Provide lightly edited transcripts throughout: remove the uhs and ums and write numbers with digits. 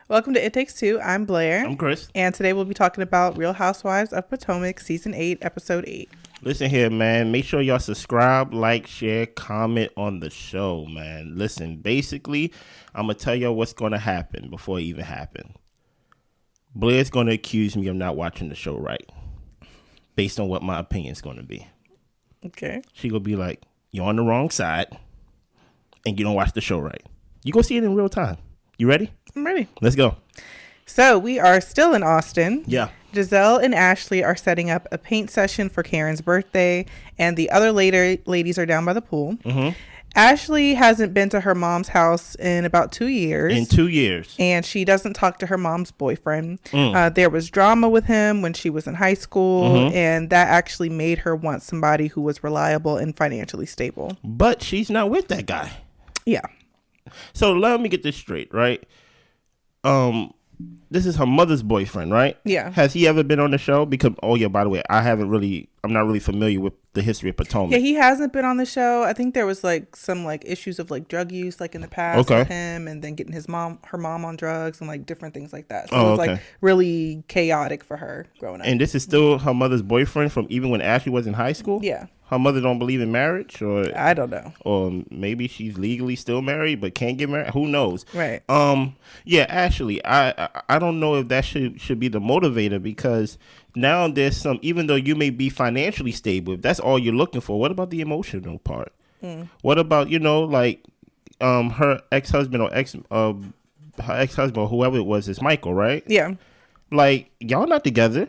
Welcome to It Takes Two. I'm Blair. I'm Chris. And today we'll be talking about Real Housewives of Potomac, Season 8, Episode 8. Listen here, man. Make sure y'all subscribe, like, share, comment on the show, man. Listen, basically, I'm going to tell y'all what's going to happen before it even happens. Blair's going to accuse me of not watching the show right, based on what my opinion's going to be. Okay. She going to be like, you're on the wrong side, and you don't watch the show right. You go see it in real time. You ready? I'm ready. Let's go. So we are still in Austin. Yeah. Gizelle and Ashley are setting up a paint session for Karen's birthday, and the other ladies are down by the pool. Mm-hmm. Ashley hasn't been to her mom's house in about 2 years. In 2 years. And she doesn't talk to her mom's boyfriend. There was drama with him when she was in high school, and that actually made her want somebody who was reliable and financially stable. But she's not with that guy. Yeah. So let me get this straight, right? This is her mother's boyfriend, right? Yeah. Has he ever been on the show? Because, by the way, I'm not really familiar with the history of Potomac. Yeah, he hasn't been on the show. I think there was some issues of drug use in the past with him, and then getting her mom on drugs and different things like that. So it was really chaotic for her growing up. And this is still her mother's boyfriend from even when Ashley was in high school? Yeah. Her mother don't believe in marriage, or I don't know. Or maybe she's legally still married but can't get married. Who knows? Right. Yeah, Ashley, I don't know if that should be the motivator, because now there's some, even though you may be financially stable, if that's all you're looking for, what about the emotional part? What about, her ex-husband her ex-husband or whoever it was is Michael, right? Yeah. Y'all not together.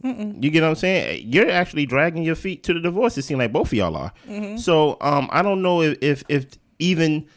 You get what I'm saying? You're actually dragging your feet to the divorce. It seems like both of y'all are. So I don't know if even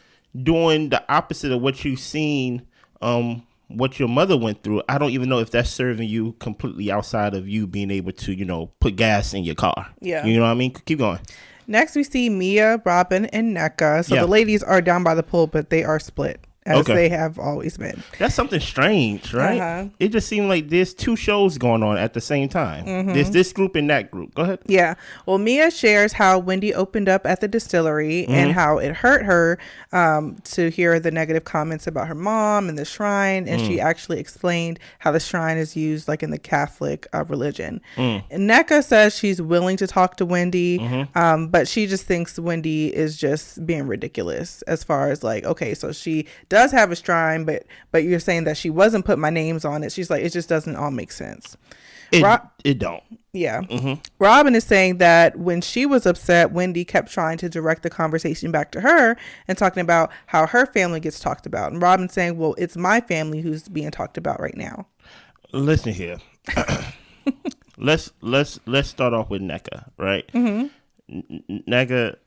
doing the opposite of what you've seen, what your mother went through, I don't even know if that's serving you completely outside of you being able to, put gas in your car. Yeah. You know what I mean? Keep going. Next, we see Mia, Robyn, and nneka. So the ladies are down by the pool, but they are split. As they have always been. That's something strange, right? It just seemed like there's two shows going on at the same time. There's this group and that group. Go ahead. Yeah. Well, Mia shares how Wendy opened up at the distillery and how it hurt her to hear the negative comments about her mom and the shrine. And she actually explained how the shrine is used in the Catholic religion. And nneka says she's willing to talk to Wendy, but she just thinks Wendy is just being ridiculous as far as okay, so she does have a shrine, but you're saying that she wasn't put my names on it. She's like, it just doesn't all make sense. It don't. Yeah. Robyn is saying that when she was upset, Wendy kept trying to direct the conversation back to her and talking about how her family gets talked about. And Robyn saying, well, it's my family who's being talked about right now. Listen here. let's start off with nneka, right? nneka,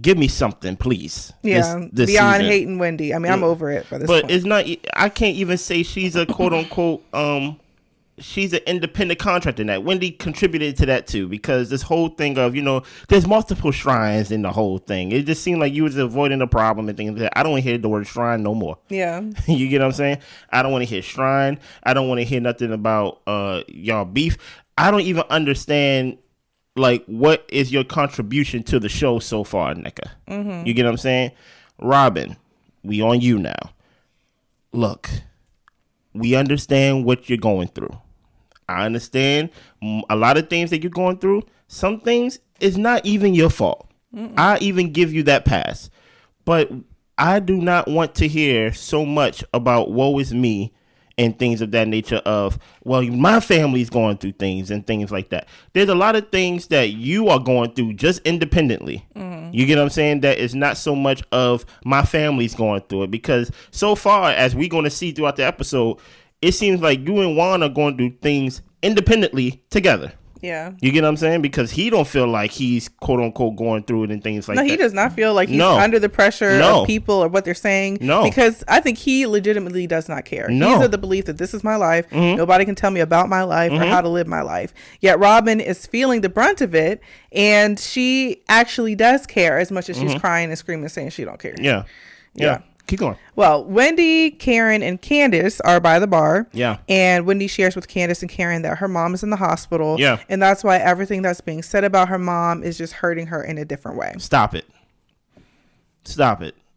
give me something, please. Yeah, this beyond season. Hating Wendy. I mean, I'm over it by this But point. it's not. I can't even say she's a quote unquote. She's an independent contractor in that. Wendy contributed to that too, because this whole thing of there's multiple shrines in the whole thing. It just seemed like you was avoiding the problem and things like that. I don't want to hear the word shrine no more. Yeah, you get what I'm saying? I don't want to hear shrine. I don't want to hear nothing about y'all beef. I don't even understand. What is your contribution to the show so far, nneka? You get what I'm saying? Robyn, we on you now. Look, we understand what you're going through. I understand a lot of things that you're going through. Some things is not even your fault. I even give you that pass. But I do not want to hear so much about woe is me and things of that nature of, well, my family's going through things and things like that. There's a lot of things that you are going through just independently. You get what I'm saying? That is not so much of my family's going through it, because so far as we're going to see throughout the episode, it seems like you and Juan are going to do things independently together. Yeah. You get what I'm saying? Because he don't feel like he's quote unquote going through it and things like that. No, he does not feel like he's under the pressure of people or what they're saying. No. Because I think he legitimately does not care. No. He's of the belief that this is my life. Nobody can tell me about my life or how to live my life. Yet Robyn is feeling the brunt of it, and she actually does care as much as she's crying and screaming and saying she don't care. Yeah. Keep going. Well, Wendy, Karen, and Candiace are by the bar. Yeah. And Wendy shares with Candiace and Karen that her mom is in the hospital. Yeah. And that's why everything that's being said about her mom is just hurting her in a different way. Stop it.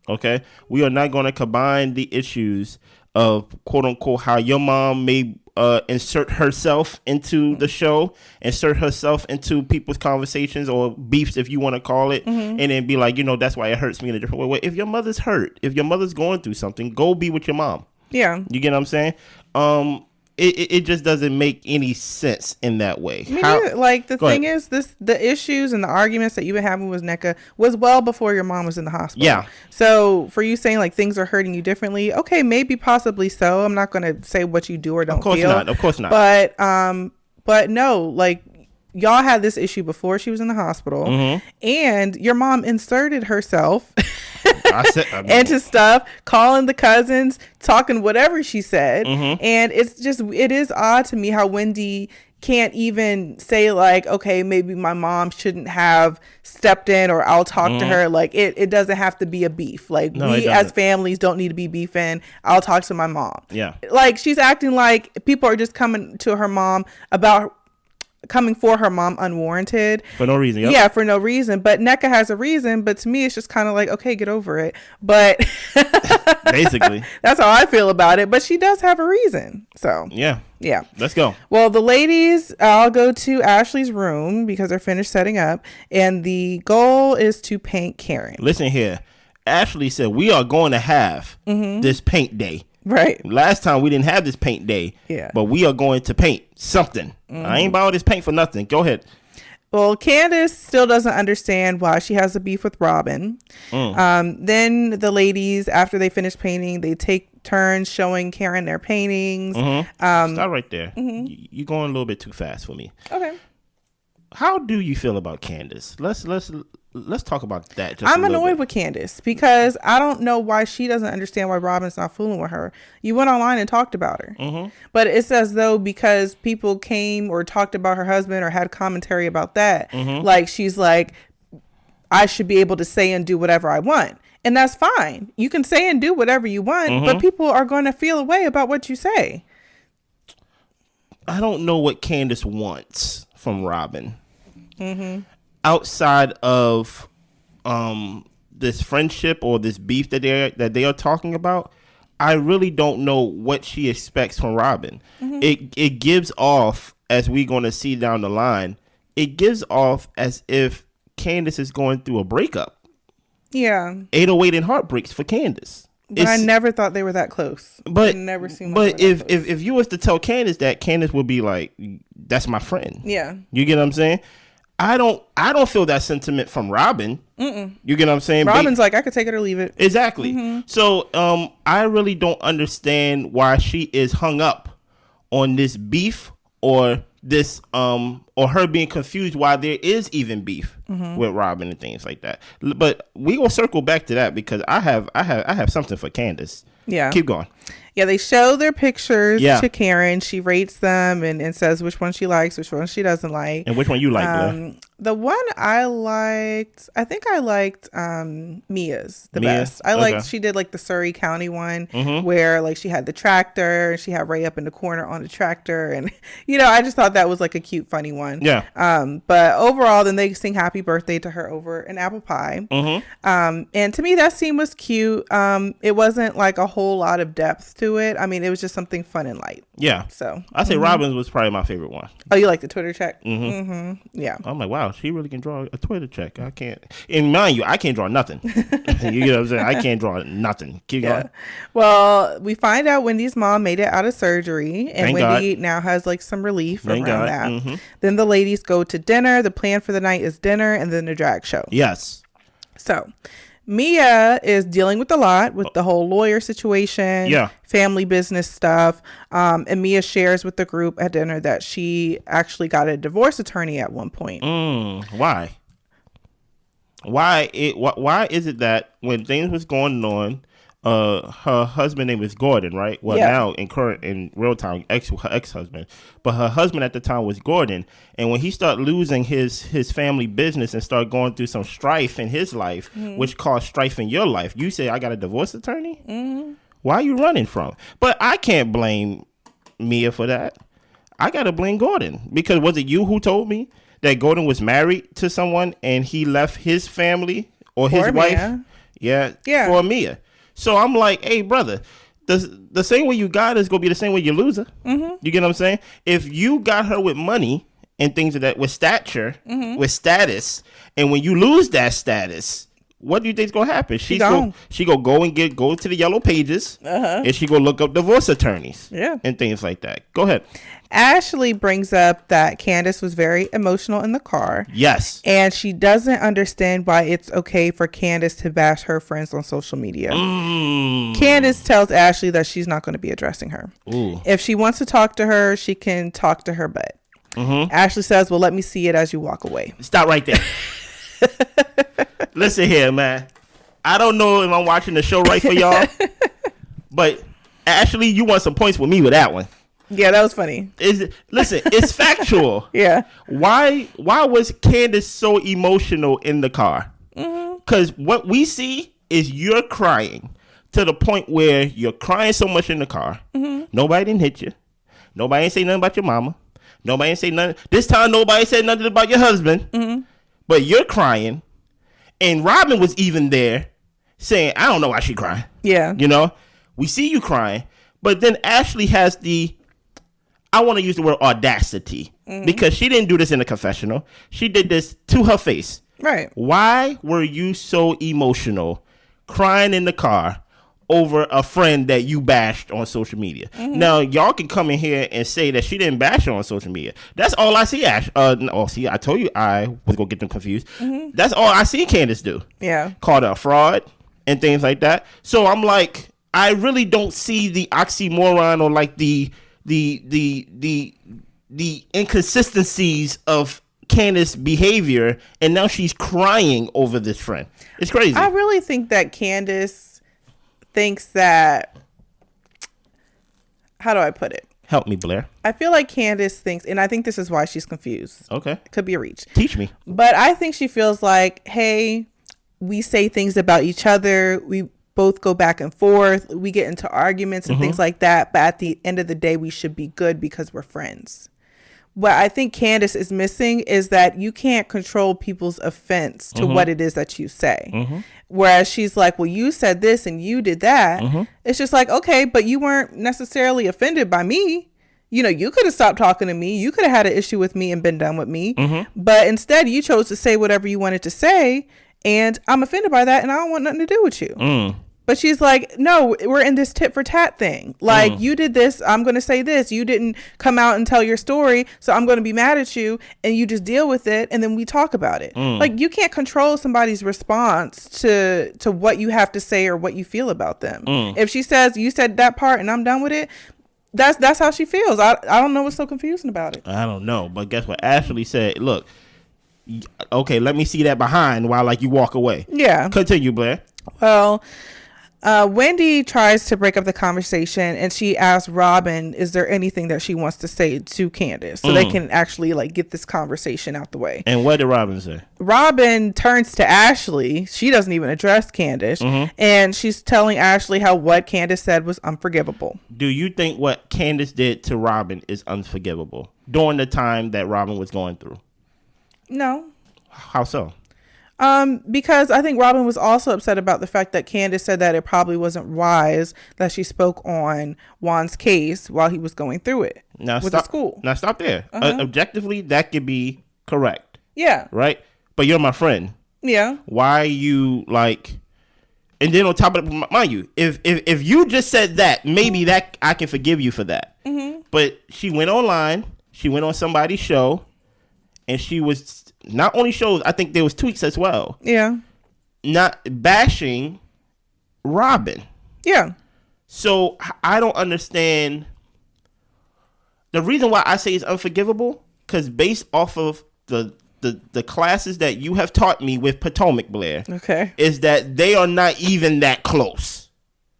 Okay? We are not going to combine the issues of quote unquote how your mom may insert herself into the show, insert herself into people's conversations or beefs, if you want to call it, and then be like, that's why it hurts me in a different way. Well, if your mother's hurt, if your mother's going through something, go be with your mom. Yeah. You get what I'm saying? It just doesn't make any sense in that way. The thing is, the issues and the arguments that you've been having with nneka was well before your mom was in the hospital. Yeah. So for you saying like things are hurting you differently, okay, maybe possibly so. I'm not going to say what you do or don't feel. Of course not. But no, like y'all had this issue before she was in the hospital, and your mom inserted herself into stuff, calling the cousins, talking whatever she said. And it is odd to me how Wendy can't even say like, okay, maybe my mom shouldn't have stepped in, or I'll talk to her. Like it doesn't have to be a beef. Like we as families don't need to be beefing. I'll talk to my mom. Yeah. Like she's acting like people are just coming to her mom coming for her mom unwarranted for no reason. Yeah, for no reason. But nneka has a reason, but to me it's just kind of like, okay, get over it. But basically that's how I feel about it. But she does have a reason. So yeah, let's go. Well, the ladies all go to Ashley's room because they're finished setting up, and the goal is to paint Karen. Listen here, Ashley said we are going to have this paint day. Right. Last time we didn't have this paint day. Yeah. But we are going to paint something. I ain't buying this paint for nothing. Go ahead. Well, Candiace still doesn't understand why she has a beef with Robyn. Then the ladies, after they finish painting, they take turns showing Karen their paintings. Stop right there. You're going a little bit too fast for me. Okay. How do you feel about Candiace? Let's talk about that. I'm annoyed with Candiace because I don't know why she doesn't understand why Robyn's not fooling with her. You went online and talked about her, but it's as though because people came or talked about her husband or had commentary about that, like she's like, I should be able to say and do whatever I want. And that's fine. You can say and do whatever you want, but people are going to feel a way about what you say. I don't know what Candiace wants from Robyn. Outside of this friendship or this beef that they are talking about, I really don't know what she expects from Robyn. It gives off, as we're going to see down the line, it gives off as if Candiace is going through a breakup. Yeah. 808 and heartbreaks for Candiace. But I never thought they were that close. But I never seen. But if you was to tell Candiace that, Candiace would be like, "That's my friend." Yeah. You get what I'm saying? I don't feel that sentiment from Robyn. You get what I'm saying? Robyn's like, I could take it or leave it. Exactly. So I really don't understand why she is hung up on this beef or this or her being confused why there is even beef with Robyn and things like that. But we will circle back to that because I have something for Candiace. Yeah. Keep going. Yeah, they show their pictures to Karen. She rates them and says which one she likes, which one she doesn't like. And which one you like, the one I liked, I think I liked Mia's the best. I liked, she did like the Surrey County one where like she had the tractor and she had Ray up in the corner on the tractor. And, I just thought that was like a cute, funny one. Yeah. But overall, then they sing happy birthday to her over an apple pie. And to me, that scene was cute. It wasn't like a whole lot of depth to it. I mean, it was just something fun and light. Yeah. So I say Robyn's was probably my favorite one. Oh, you like the Twitter check? Yeah. I'm like, wow, she really can draw a Twitter check. I can't. And mind you, I can't draw nothing. You know what I'm saying? I can't draw nothing. Keep going. Well, we find out Wendy's mom made it out of surgery, and Thank Wendy God. now has like some relief Thank around God. that. Then the ladies go to dinner. The plan for the night is dinner and then the drag show. Yes. So Mia is dealing with a lot with the whole lawyer situation, family business stuff. And Mia shares with the group at dinner that she actually got a divorce attorney at one point. Why? Why is it that when things was going on, her husband name was Gordon, right? Well, now in real time, her ex-husband, but her husband at the time was Gordon. And when he started losing his family business and started going through some strife in his life, which caused strife in your life, you say, I got a divorce attorney? Why are you running from? But I can't blame Mia for that. I got to blame Gordon, because was it you who told me that Gordon was married to someone and he left his family or his wife? Yeah, for Mia. So I'm like, hey, brother, the same way you got her is gonna be the same way you lose her. Mm-hmm. You get what I'm saying? If you got her with money and things of that, with stature, with status, and when you lose that status, what do you think is gonna happen? She gonna go and go to the yellow pages, and she gonna look up divorce attorneys, and things like that. Go ahead. Ashley brings up that Candiace was very emotional in the car. Yes. And she doesn't understand why it's okay for Candiace to bash her friends on social media. Candiace tells Ashley that she's not going to be addressing her. Ooh. If she wants to talk to her, she can talk to her butt. Ashley says, well, let me see it as you walk away. Stop right there. Listen here, man. I don't know if I'm watching the show right for y'all, but Ashley, you want some points with me with that one. Yeah, that was funny. Listen, it's factual. Yeah. Why was Candiace so emotional in the car? Because what we see is you're crying to the point where you're crying so much in the car. Nobody didn't hit you. Nobody ain't say nothing about your mama. Nobody ain't say nothing. This time, nobody said nothing about your husband. But you're crying. And Robyn was even there saying, I don't know why she crying. Yeah. You know, we see you crying. But then Ashley has I want to use the word audacity, because she didn't do this in the confessional. She did this to her face. Right. Why were you so emotional crying in the car over a friend that you bashed on social media? Now, y'all can come in here and say that she didn't bash her on social media. That's all I see, Ash. See, I told you I was going to get them confused. That's all I see Candiace do. Yeah. Called her a fraud and things like that. So I'm like, I really don't see the oxymoron or like the inconsistencies of Candiace's behavior, and now she's crying over this friend. It's crazy. I really think that Candiace thinks that, how do I put it? Help me, Blair. I feel like Candiace thinks, and I think this is why she's confused. Okay. Could be a reach. Teach me. But I think she feels like, hey, we say things about each other. We both go back and forth. We get into arguments and things like that. But at the end of the day, we should be good because we're friends. What I think Candiace is missing is that you can't control people's offense to what it is that you say. Whereas she's like, well, you said this and you did that. It's just like, okay, but you weren't necessarily offended by me. You know, you could have stopped talking to me. You could have had an issue with me and been done with me. But instead, you chose to say whatever you wanted to say. And I'm offended by that, and I don't want nothing to do with you. But she's like, no, we're in this tit for tat thing. Like, you did this, I'm going to say this. You didn't come out and tell your story, so I'm going to be mad at you, and you just deal with it, and then we talk about it. Like, you can't control somebody's response to what you have to say or what you feel about them. If she says, you said that part, and I'm done with it, that's how she feels. I don't know what's so confusing about it. I don't know, but guess what? Ashley said, look, okay, let me see that behind while like you walk away. Yeah. Continue, Blair. Well, Wendy tries to break up the conversation, and she asks Robyn, is there anything that she wants to say to Candiace so they can actually like get this conversation out the way. And what did Robyn say? Robyn turns to Ashley. She doesn't even address Candiace, and she's telling Ashley how what Candiace said was unforgivable. Do you think what Candiace did to Robyn is unforgivable during the time that Robyn was going through? No. How so? Because I think Robyn was also upset about the fact that Candiace said that it probably wasn't wise that she spoke on Juan's case while he was going through it with the school. Now stop there. Objectively, that could be correct. Yeah. Right? But you're my friend. Yeah. Why you like... And then on top of it, mind you, if you just said that, maybe that I can forgive you for that. But she went online. She went on somebody's show. And she was... Not only shows, I think there was tweets as well. Yeah. Not bashing Robyn. Yeah. So I don't understand. The reason why I say it's unforgivable, because based off of the classes that you have taught me with Potomac, Blair, okay, is that they are not even that close.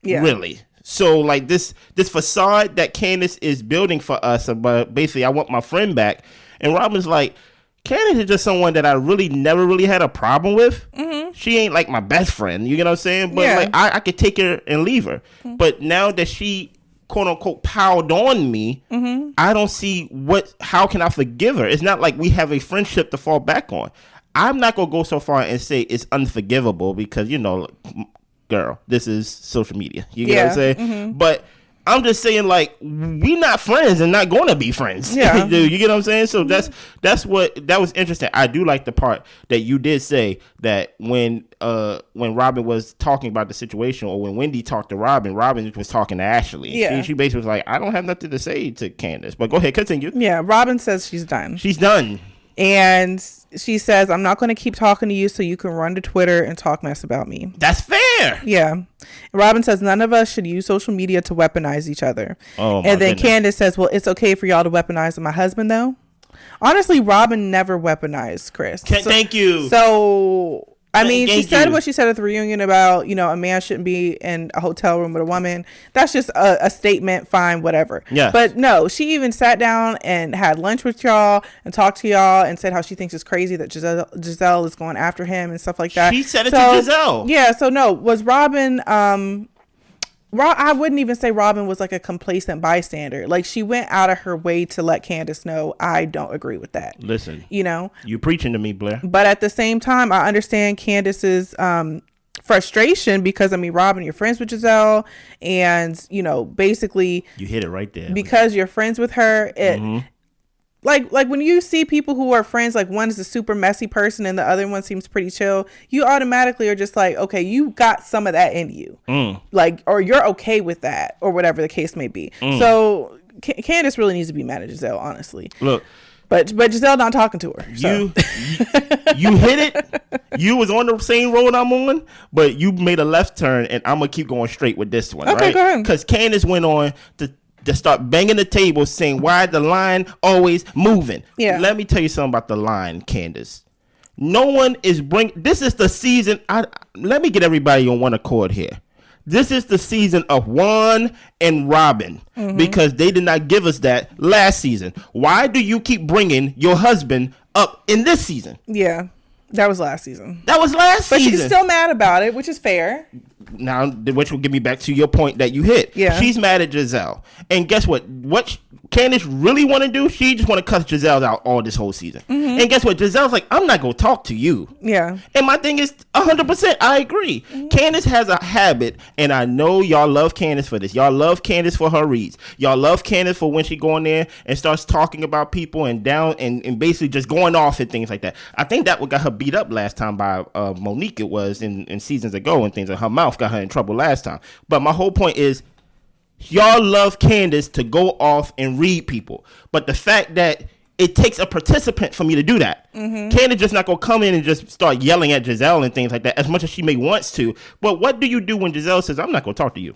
Yeah. Really. So like this facade that Candiace is building for us, but basically I want my friend back. And Robyn's like, Candiace is just someone that I really never really had a problem with. She ain't like my best friend, you get what I'm saying? But like I could take her and leave her. But now that she quote unquote piled on me, I don't see how can I forgive her? It's not like we have a friendship to fall back on. I'm not gonna go so far and say it's unforgivable because, you know, girl. This is social media. You get what I'm saying? Mm-hmm. But I'm just saying, like, we not friends and not going to be friends. Yeah. Dude, you get what I'm saying? So that was interesting. I do like the part that you did say that when Robyn was talking about the situation, or when Wendy talked to Robyn was talking to Ashley. Yeah. She basically was like, I don't have nothing to say to Candiace. But go ahead, continue. Yeah, Robyn says she's done. She's done. And she says, I'm not going to keep talking to you so you can run to Twitter and talk mess about me. That's fair. Yeah. Robyn says, none of us should use social media to weaponize each other. Oh, and then goodness. Candiace says, well, it's okay for y'all to weaponize my husband, though. Honestly, Robyn never weaponized Chris. Thank you. So, I mean, she said you. what she said at the reunion about, a man shouldn't be in a hotel room with a woman. That's just a statement. Fine, whatever. Yeah. But no, she even sat down and had lunch with y'all and talked to y'all and said how she thinks it's crazy that Gizelle is going after him and stuff like that. She said it to Gizelle. Yeah. So no, was Robyn, I wouldn't even say Robyn was like a complacent bystander. Like, she went out of her way to let Candiace know, I don't agree with that. Listen, you preaching to me, Blair. But at the same time, I understand Candiace's frustration because, Robyn, you're friends with Gizelle, and basically you hit it right there. Because you're friends with her, Like when you see people who are friends, like one is a super messy person and the other one seems pretty chill, you automatically are just like, okay, you got some of that in you. Like, or you're okay with that, or whatever the case may be. So Candiace really needs to be mad at Gizelle, honestly. Look. But Gizelle not talking to her. So. You hit it. You was on the same road I'm on, but you made a left turn, and I'm going to keep going straight with this one, okay, right? Go ahead. Because Candiace went on to start banging the table saying, why the line always moving? Yeah. Let me tell you something about the line, Candiace. No one is this is the season. Let me get everybody on one accord here. This is the season of Juan and Robyn, because they did not give us that last season. Why do you keep bringing your husband up in this season? Yeah. That was last season. That was last season. But she's still mad about it, which is fair. Now, which will get me back to your point that you hit. Yeah. She's mad at Gizelle. And guess what? What Candiace really want to do, she just want to cut Gizelle out all this whole season. And guess what? Giselle's like, I'm not going to talk to you. Yeah. And my thing is 100%, I agree. Candiace has a habit, and I know y'all love Candiace for this. Y'all love Candiace for her reads. Y'all love Candiace for when she go in there and starts talking about people and basically just going off and things like that. I think that what got her beat up last time by Monique, it was in seasons ago, and things like her mouth got her in trouble last time. But my whole point is, y'all love Candiace to go off and read people, but the fact that it takes a participant for me to do that. Candiace just not gonna come in and just start yelling at Gizelle and things like that, as much as she may wants to. But what do you do when Gizelle says, I'm not gonna talk to you?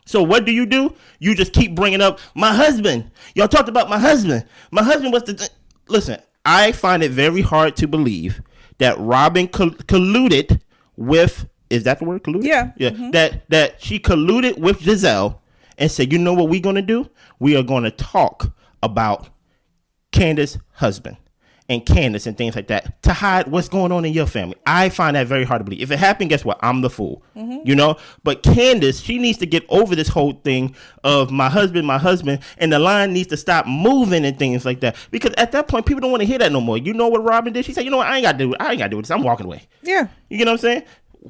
So what do? You just keep bringing up my husband. Y'all talked about my husband. My husband was listen, I find it very hard to believe that Robyn colluded with, is that the word, colluded? Yeah. That she colluded with Gizelle and said, you know what we're going to do? We are going to talk about Candiace's husband and Candiace and things like that to hide what's going on in your family. I find that very hard to believe. If it happened, guess what? I'm the fool, But Candiace, she needs to get over this whole thing of my husband, and the line needs to stop moving and things like that. Because at that point, people don't want to hear that no more. You know what Robyn did? She said, you know what? I ain't got to do this. I'm walking away. Yeah. You get what I'm saying?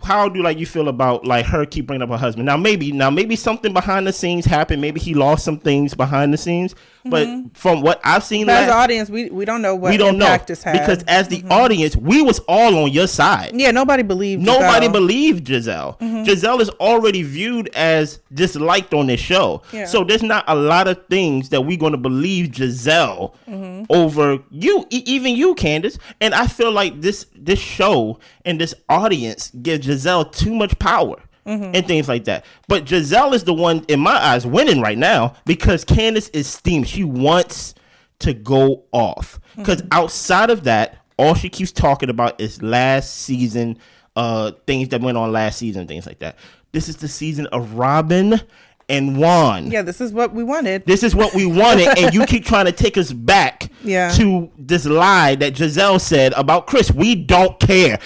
How do you feel about her keep bringing up her husband? Now maybe something behind the scenes happened. Maybe he lost some things behind the scenes. But from what I've seen, as an audience, we don't know what impact this had. Because as the audience, we was all on your side. Yeah, nobody believed Gizelle. Gizelle is already viewed as disliked on this show. Yeah. So there's not a lot of things that we're going to believe Gizelle over you, even you, Candiace. And I feel like this show and this audience gives Gizelle too much power. And things like that. But Gizelle is the one, in my eyes, winning right now because Candiace is steamed. She wants to go off. Because outside of that, all she keeps talking about is last season, things that went on last season, things like that. This is the season of Robyn and Juan. Yeah, this is what we wanted. And you keep trying to take us back to this lie that Gizelle said about Chris. We don't care.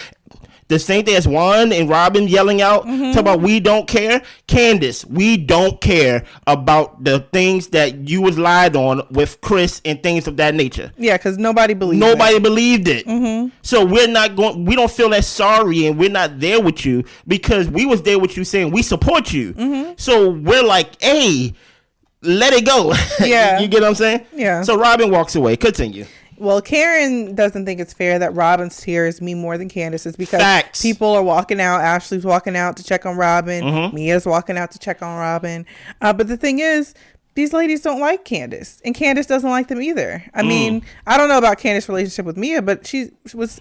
The same thing as Juan and Robyn yelling out, talk about we don't care. Candiace, we don't care about the things that you was lied on with Chris and things of that nature. Yeah, because nobody believed it. So we don't feel that sorry, and we're not there with you because we was there with you saying we support you. So we're like, hey, let it go. Yeah. You get what I'm saying? Yeah. So Robyn walks away. Continue. Well, Karen doesn't think it's fair that Robyn's tears mean more than Candiace's because Facts. people are walking out. Ashley's walking out to check on Robyn. Mia's walking out to check on Robyn. But the thing is, these ladies don't like Candiace, and Candiace doesn't like them either. I mean, I don't know about Candiace's relationship with Mia, but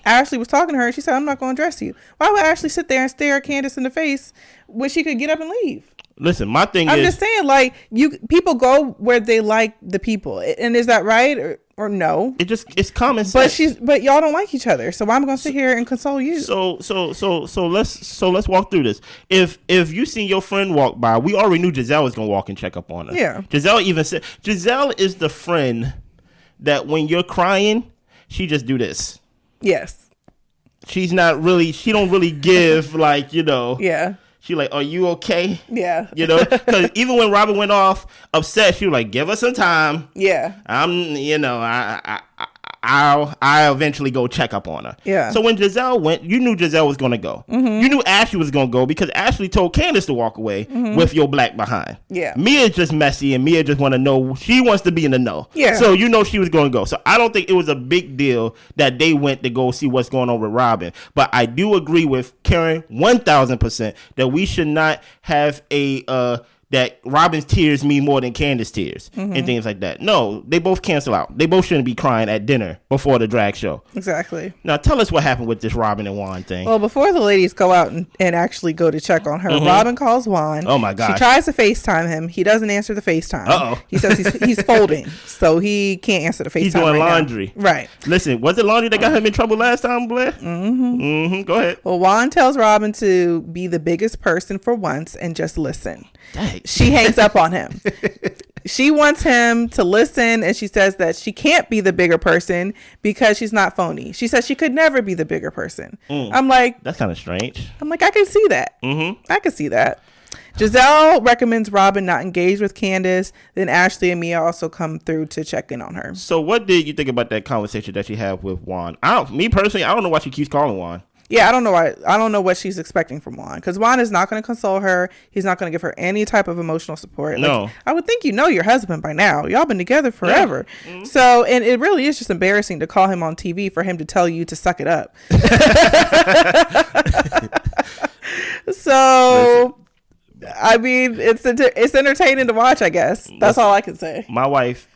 Ashley was talking to her, and she said, "I'm not going to address you." Why would Ashley sit there and stare at Candiace in the face when she could get up and leave? Listen, my thing is, I'm just saying, like, people go where they like the people, and is that right or no? It's common sense. But y'all don't like each other, so why am I gonna sit here and console you? So let's walk through this. If you seen your friend walk by, we already knew Gizelle was gonna walk and check up on her. Yeah. Gizelle even said Gizelle is the friend that when you're crying, she just do this. Yes. She don't really give like, you know. Yeah. She like, are you okay? Yeah. You know, because even when Robyn went off upset, she was like, give us some time. Yeah. I'll eventually go check up on her. Yeah. So when Gizelle went, you knew Gizelle was going to go. You knew Ashley was going to go because Ashley told Candiace to walk away with your black behind. Yeah. Mia's just messy, and Mia just want to know. She wants to be in the know. Yeah. So you know she was going to go. So I don't think it was a big deal that they went to go see what's going on with Robyn. But I do agree with Karen 1,000% that we should not have that Robyn's tears mean more than Candiace's tears and things like that. No, they both cancel out. They both shouldn't be crying at dinner before the drag show. Exactly. Now tell us what happened with this Robyn and Juan thing. Well, before the ladies go out and actually go to check on her, Robyn calls Juan. Oh my God. She tries to FaceTime him. He doesn't answer the FaceTime. Uh-oh. He says he's folding, so he can't answer the FaceTime. He's doing laundry. Now. Right. Listen, was it laundry that got him in trouble last time, Blair? Go ahead. Well, Juan tells Robyn to be the biggest person for once and just listen. Dang. She hangs up on him. She wants him to listen, and she says that she can't be the bigger person because she's not phony. She says she could never be the bigger person. I'm like, that's kind of strange. I'm like, I can see that. I can see that. Gizelle recommends Robyn not engage with Candiace. Then Ashley and Mia also come through to check in on her. So what did you think about that conversation that she had with Juan? Me personally, I don't know why she keeps calling Juan. Yeah, I don't know why. I don't know what she's expecting from Juan, because Juan is not going to console her. He's not going to give her any type of emotional support. No. I would think you know your husband by now. Y'all been together forever. Yeah. So, and it really is just embarrassing to call him on TV for him to tell you to suck it up. So, I mean, it's entertaining to watch, I guess. That's all I can say. My wife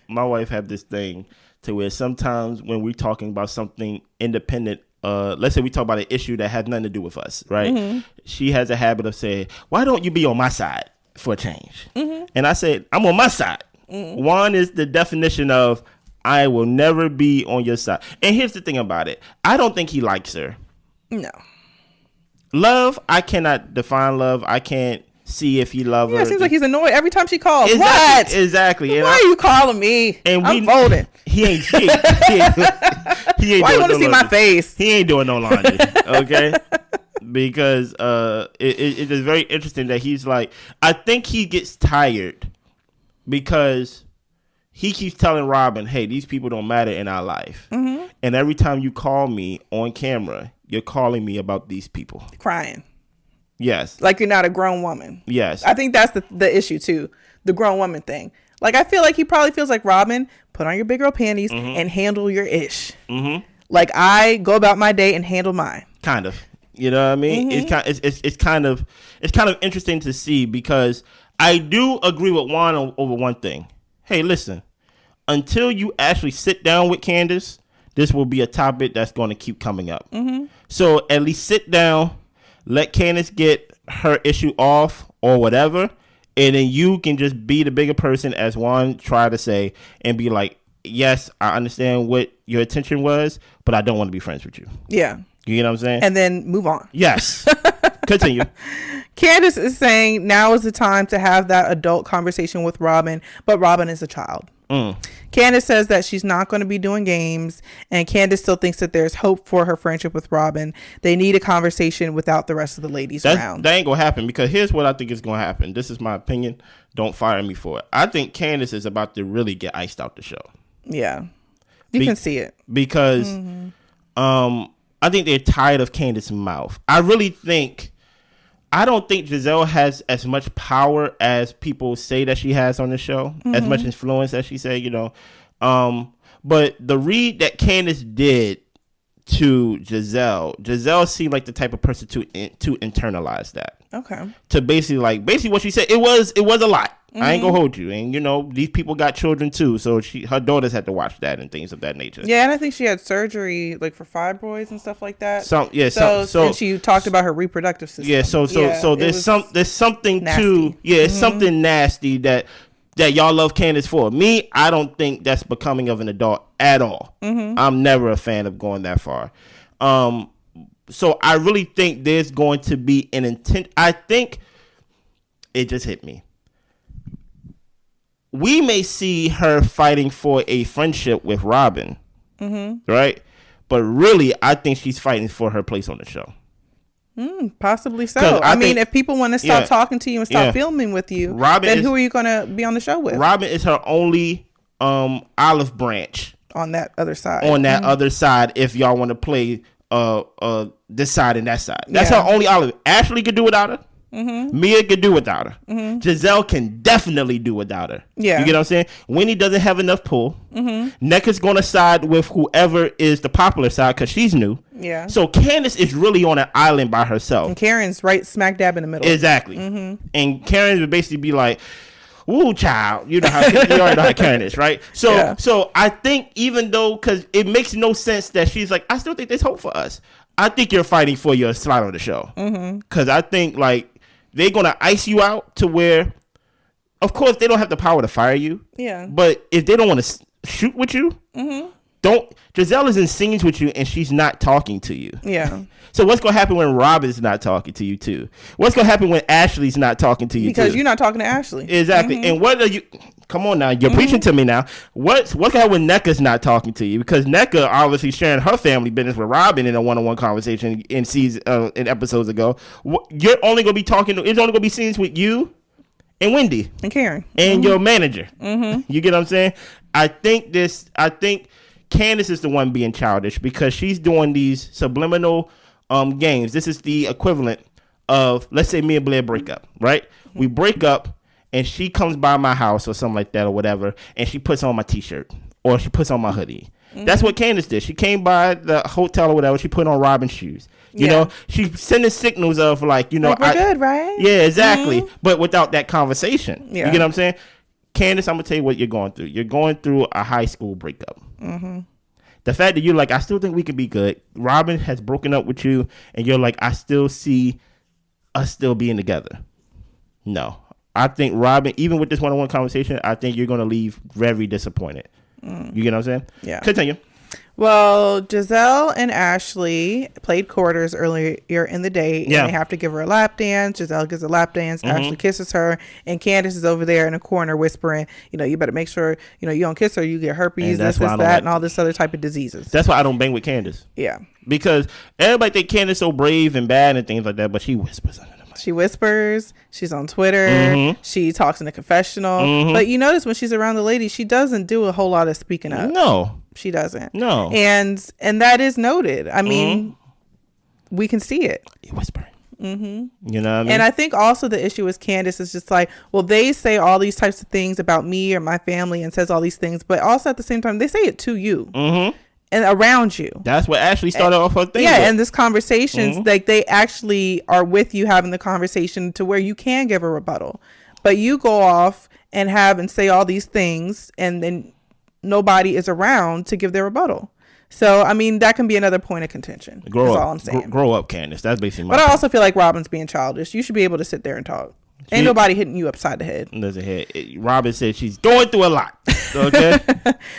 have this thing to where sometimes when we're talking about something independent, let's say we talk about an issue that has nothing to do with us, right? She has a habit of saying, why don't you be on my side for a change? And I said, I'm on my side. Juan is the definition of I will never be on your side. And here's the thing about it. I don't think he likes her. No. Love, I cannot define love. I can't see if he loves her. Yeah, it seems like he's annoyed every time she calls. Exactly, What? Exactly. Why are you calling me? And I'm folding. He ain't Why you want to see my face? He ain't doing no laundry, okay? Because it is very interesting that he's like, I think he gets tired because he keeps telling Robyn, hey, these people don't matter in our life. And every time you call me on camera, you're calling me about these people. Crying. Yes. Like you're not a grown woman. Yes. I think that's the issue too. The grown woman thing. Like I feel like he probably feels like, Robyn, put on your big girl panties and handle your ish. Like I go about my day and handle mine. Kind of. You know what I mean? It's kind of interesting to see because I do agree with Juan over one thing. Hey, listen, until you actually sit down with Candiace, this will be a topic that's going to keep coming up. So at least sit down. Let Candiace get her issue off or whatever, and then you can just be the bigger person, as Juan tried to say, and be like, yes, I understand what your intention was, but I don't want to be friends with you. Yeah. You know what I'm saying? And then move on. Yes. Continue. Candiace is saying now is the time to have that adult conversation with Robyn, but Robyn is a child. Candiace says that she's not going to be doing games, and Candiace still thinks that there's hope for her friendship with Robyn. They need a conversation without the rest of the ladies around. That ain't gonna happen, because here's what I think is gonna happen. This is my opinion. Don't fire me for it. I think Candiace is about to really get iced out the show. Yeah, you can see it, because I think they're tired of Candiace's mouth. I don't think Gizelle has as much power as people say that she has on the show, as much influence as she say, but the read that Candiace did to Gizelle seemed like the type of person to internalize that. Okay. To basically what she said, it was a lot. I ain't gonna hold you, and these people got children too, so her daughters had to watch that and things of that nature. Yeah, and I think she had surgery like for fibroids and stuff like that. So and she talked about her reproductive system. Yeah, so there's something nasty. to it's something nasty that y'all love Candiace for. Me, I don't think that's becoming of an adult at all. I'm never a fan of going that far. So I really think there's going to be an intent. I think it just hit me. We may see her fighting for a friendship with Robyn, right? But really, I think she's fighting for her place on the show. Possibly so. I mean, if people want to stop talking to you and stop filming with you, then who are you going to be on the show with? Robyn is her only olive branch on that other side. On that other side, if y'all want to play this side and that side, that's her only olive. Ashley could do without her. Mia could do without her. Giselle can definitely do without her. Yeah. You get what I'm saying? Wendy doesn't have enough pull. Nneka's going to side with whoever is the popular side because she's new. Yeah. So Candiace is really on an island by herself. And Karen's right smack dab in the middle. Exactly. And Karen would basically be like, "Woo, child." You already know how Karen is, right? So I think even though, because it makes no sense that she's like, I still think there's hope for us. I think you're fighting for your slot on the show. Because I think they're going to ice you out to where, of course, they don't have the power to fire you. Yeah. But if they don't want to shoot with you, Gizelle is in scenes with you and she's not talking to you. Yeah. So what's going to happen when Robyn's not talking to you too? What's going to happen when Ashley's not talking to you because you're not talking to Ashley. Exactly. And what are you... Come on now, you're preaching to me now. What's going to happen when Nneka's not talking to you? Because Nneka obviously sharing her family business with Robyn in a one-on-one conversation in episodes ago. You're only going to be talking... It's only going to be scenes with you and Wendy. And Karen. And your manager. You get what I'm saying? I think Candiace is the one being childish because she's doing these subliminal games. This is the equivalent of, let's say me and Blair break up, right? We break up and she comes by my house or something like that or whatever, and she puts on my t-shirt or she puts on my hoodie. That's what Candiace did. She came by the hotel or whatever. She put on Robyn's shoes. You know, she's sending signals of we're good, right? Yeah, exactly. But without that conversation. Yeah. You get what I'm saying? Candiace, I'm going to tell you what you're going through. You're going through a high school breakup. The fact that you're like, I still think we could be good. Robyn has broken up with you, and you're like, I still see us still being together. No. I think Robyn, even with this one-on-one conversation, I think you're going to leave very disappointed. You get what I'm saying? Yeah. Continue. Well, Gizelle and Ashley played quarters earlier in the day, and they have to give her a lap dance. Gizelle gives a lap dance. Ashley kisses her, and Candiace is over there in a corner whispering, you better make sure, you don't kiss her. You get herpes, this, that, and all this other type of diseases. That's why I don't bang with Candiace. Yeah. Because everybody think Candiace so brave and bad and things like that, but she whispers under the mic. She whispers. She's on Twitter. She talks in a confessional. But you notice when she's around the ladies, she doesn't do a whole lot of speaking up. No. She doesn't. No. And that is noted. I mean, we can see it. You're whispering. You know what I mean? And I think also the issue with Candiace is just like, well, they say all these types of things about me or my family and says all these things, but also at the same time, they say it to you. And around you. That's what Ashley started off her thing. Yeah, and this conversations, like they actually are with you having the conversation to where you can give a rebuttal. But you go off and have and say all these things and then nobody is around to give their rebuttal. So, I mean, that can be another point of contention. Grow That's up. all I'm saying. Grow up, Candiace. That's basically my But I also feel like Robyn's being childish. You should be able to sit there and talk. Ain't nobody hitting you upside the head. Robyn said she's going through a lot. Okay?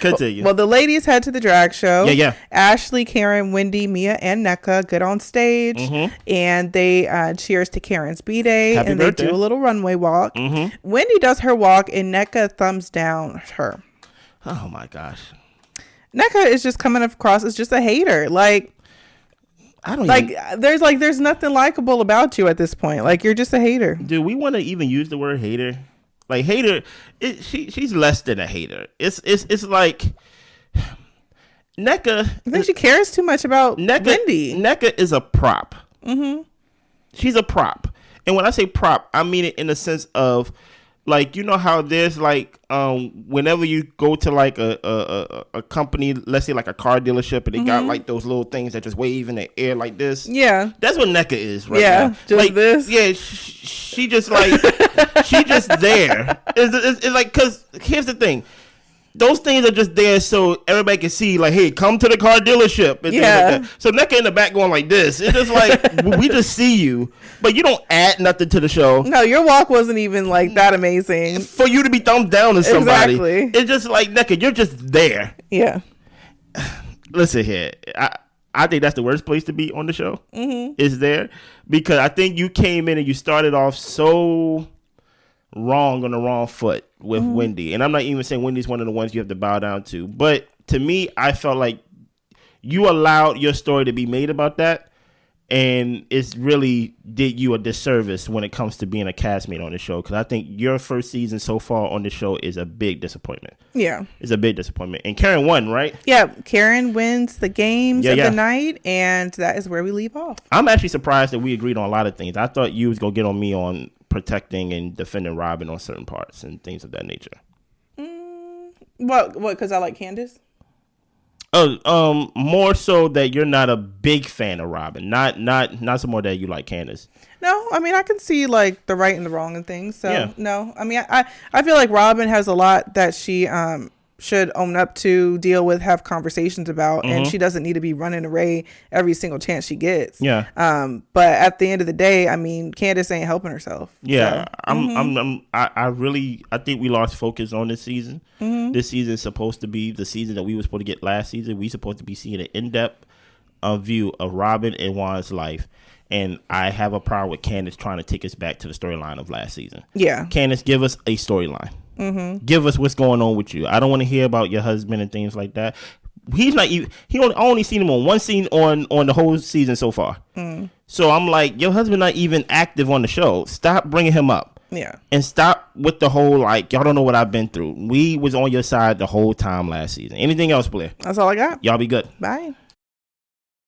Continue. Well, the ladies head to the drag show. Yeah. Ashley, Karen, Wendy, Mia, and Nneka get on stage. And they cheers to Karen's B-Day. Happy birthday. They do a little runway walk. Wendy does her walk, and Nneka thumbs down her. Oh my gosh. Nneka is just coming across as just a hater. Like, I don't like even, there's nothing likable about you at this point. Like, you're just a hater. do we want to even use the word hater? Like, hater, she's less than a hater. It's like Nneka. I think she cares too much about Wendy. Nneka is a prop. Mm-hmm. She's a prop, and when I say prop, I mean it in the sense of, like, you know how there's like whenever you go to like a company, let's say like a car dealership, and they got like those little things that just wave in the air like this. Yeah, that's what Nneka is right now. Just like this. Yeah, she just like she just there. It's like, because here's the thing. Those things are just there so everybody can see, like, hey, come to the car dealership. And yeah. Like, so Nneka in the back going like this. It's just like, we just see you, but you don't add nothing to the show. No, your walk wasn't even like that amazing. For you to be thumbs down to somebody. Exactly. It's just like, Nneka, you're just there. Yeah. Listen here. I think that's the worst place to be on the show. Is there. Because I think you came in and you started off so wrong on the wrong foot with Wendy. And I'm not even saying Wendy's one of the ones you have to bow down to. But to me, I felt like you allowed your story to be made about that. And it's really did you a disservice when it comes to being a castmate on the show. Because I think your first season so far on the show is a big disappointment. Yeah. It's a big disappointment. And Karen won, right? Yeah. Karen wins the games of the night. And that is where we leave off. I'm actually surprised that we agreed on a lot of things. I thought you was going to get on me on protecting and defending Robyn on certain parts and things of that nature. What? Because I like Candiace? More so that you're not a big fan of Robyn, not so more that you like Candiace. No, I mean, I can see like the right and the wrong and things. So yeah. No, I mean, I feel like Robyn has a lot that she should own up to, deal with, have conversations about, and she doesn't need to be running away every single chance she gets. Yeah. But at the end of the day, I mean, Candiace ain't helping herself. Yeah. So. I think we lost focus on this season. This season is supposed to be the season that we were supposed to get last season. We supposed to be seeing an in-depth view of Robyn and Juan's life. And I have a problem with Candiace trying to take us back to the storyline of last season. Yeah. Candiace, give us a storyline. Give us what's going on with you. I don't want to hear about your husband and things like that. He's not even. Only seen him on one scene on the whole season so far. So I'm like, your husband not even active on the show. Stop bringing him up. Yeah. And stop with the whole like, y'all don't know what I've been through. We was on your side the whole time last season. Anything else, Blair? That's all I got. Y'all be good. Bye.